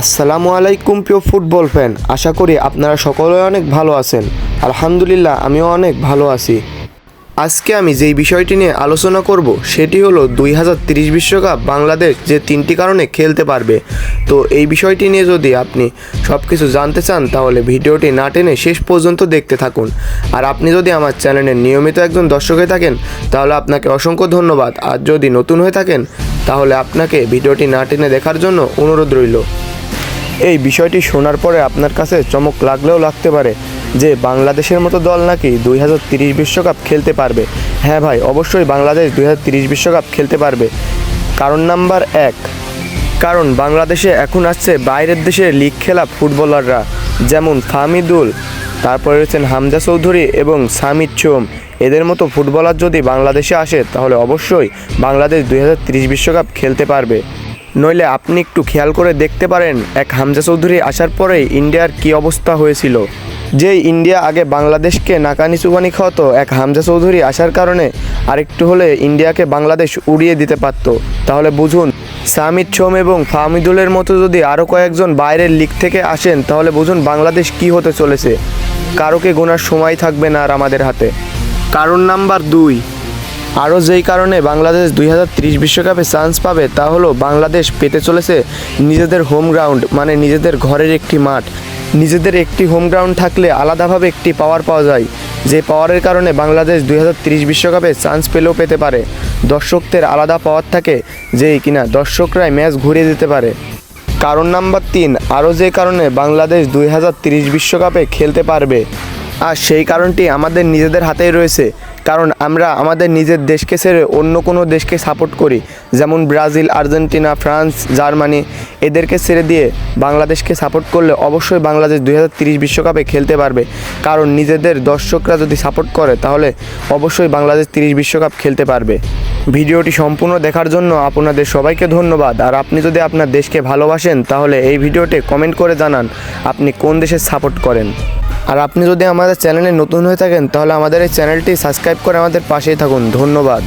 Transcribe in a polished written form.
আসসালামু আলাইকুম প্রিয় ফুটবল ফ্যান, আশা করি আপনারা সকলে অনেক ভালো আছেন। আলহামদুলিল্লাহ আমিও অনেক ভালো আছি। আজকে আমি যেই বিষয়টি নিয়ে আলোচনা করব সেটি হলো 2030 বিশ্বকাপ বাংলাদেশ যে তিনটি কারণে খেলতে পারবে। তো এই বিষয়টি নিয়ে যদি আপনি সব কিছু জানতে চান তাহলে ভিডিওটি না টেনে শেষ পর্যন্ত দেখতে থাকুন। আর আপনি যদি আমার চ্যানেলের নিয়মিত একজন দর্শক হয়ে থাকেন তাহলে আপনাকে অসংখ্য ধন্যবাদ। আর যদি নতুন হয়ে থাকেন তাহলে আপনাকে ভিডিওটি না টেনে দেখার জন্য অনুরোধ রইল। এই বিষয়টি শোনার পরে আপনার কাছে চমক লাগলেও লাগতে পারে যে বাংলাদেশের মতো দল নাকি 2030 বিশ্বকাপ খেলতে পারবে। হ্যাঁ ভাই, অবশ্যই বাংলাদেশ 2030 বিশ্বকাপ খেলতে পারবে। কারণ নাম্বার 1, কারণ বাংলাদেশে এখন আসছে বাইরের দেশে লিগ খেলা ফুটবলাররা, যেমন ফাহমিদুল, তারপরে রয়েছেন হামজা চৌধুরী এবং সামিদ সোম। এদের মতো ফুটবলার যদি বাংলাদেশে আসে তাহলে অবশ্যই বাংলাদেশ 2030 বিশ্বকাপ খেলতে পারবে। নইলে আপনি একটু খেয়াল করে দেখতে পারেন, এক হামজা চৌধুরী আসার পরেই ইন্ডিয়ার কী অবস্থা হয়েছিল। যেই ইন্ডিয়া আগে বাংলাদেশকে নাকানি চুবানি খাওয়াতো, এক হামজা চৌধুরী আসার কারণে আরেকটু হলে ইন্ডিয়াকে বাংলাদেশ উড়িয়ে দিতে পারত। তাহলে বুঝুন, সামিদ সোম এবং ফাহমিদুলের মতো যদি আরও কয়েকজন বাইরের লিগ থেকে আসেন তাহলে বুঝুন বাংলাদেশ কী হতে চলেছে। কারোকে গোনার সময় থাকবে না আর আমাদের হাতে। কারণ নাম্বার 2, আরও যেই কারণে বাংলাদেশ 2030 বিশ্বকাপে চান্স পাবে তা হলো বাংলাদেশ পেতে চলেছে নিজেদের হোম গ্রাউন্ড, মানে নিজেদের ঘরের একটি মাঠ। নিজেদের একটি হোম গ্রাউন্ড থাকলে আলাদাভাবে একটি পাওয়ার পাওয়া যায়, যে পাওয়ারের কারণে বাংলাদেশ 2030 বিশ্বকাপে চান্স পেলেও পেতে পারে। দর্শকদের আলাদা পাওয়ার থাকে যেই কিনা দর্শকরাই ম্যাচ ঘুরিয়ে দিতে পারে। কারণ নাম্বার 3, আরও যে কারণে বাংলাদেশ 2030 বিশ্বকাপে খেলতে পারবে, আর সেই কারণটি আমাদের নিজেদের হাতেই রয়েছে। কারণ আমরা আমাদের নিজের দেশকে ছেড়ে অন্য কোনো দেশকে সাপোর্ট করি, যেমন ব্রাজিল, আর্জেন্টিনা, ফ্রান্স, জার্মানি। এদেরকে ছেড়ে দিয়ে বাংলাদেশকে সাপোর্ট করলে অবশ্যই বাংলাদেশ 2030 বিশ্বকাপে খেলতে পারবে। কারণ নিজেদের দর্শকরা যদি সাপোর্ট করে তাহলে অবশ্যই বাংলাদেশ 30 বিশ্বকাপ খেলতে পারবে। ভিডিওটি সম্পূর্ণ দেখার জন্য আপনাদের সবাইকে ধন্যবাদ। আর আপনি যদি আপনার দেশকে ভালোবাসেন তাহলে এই ভিডিওতে কমেন্ট করে জানান আপনি কোন দেশের সাপোর্ট করেন। আর আপনি যদি আমাদের চ্যানেলে নতুন হয়ে থাকেন তাহলে আমাদের এই চ্যানেলটি সাবস্ক্রাইব করে আমাদের পাশেই থাকুন। ধন্যবাদ।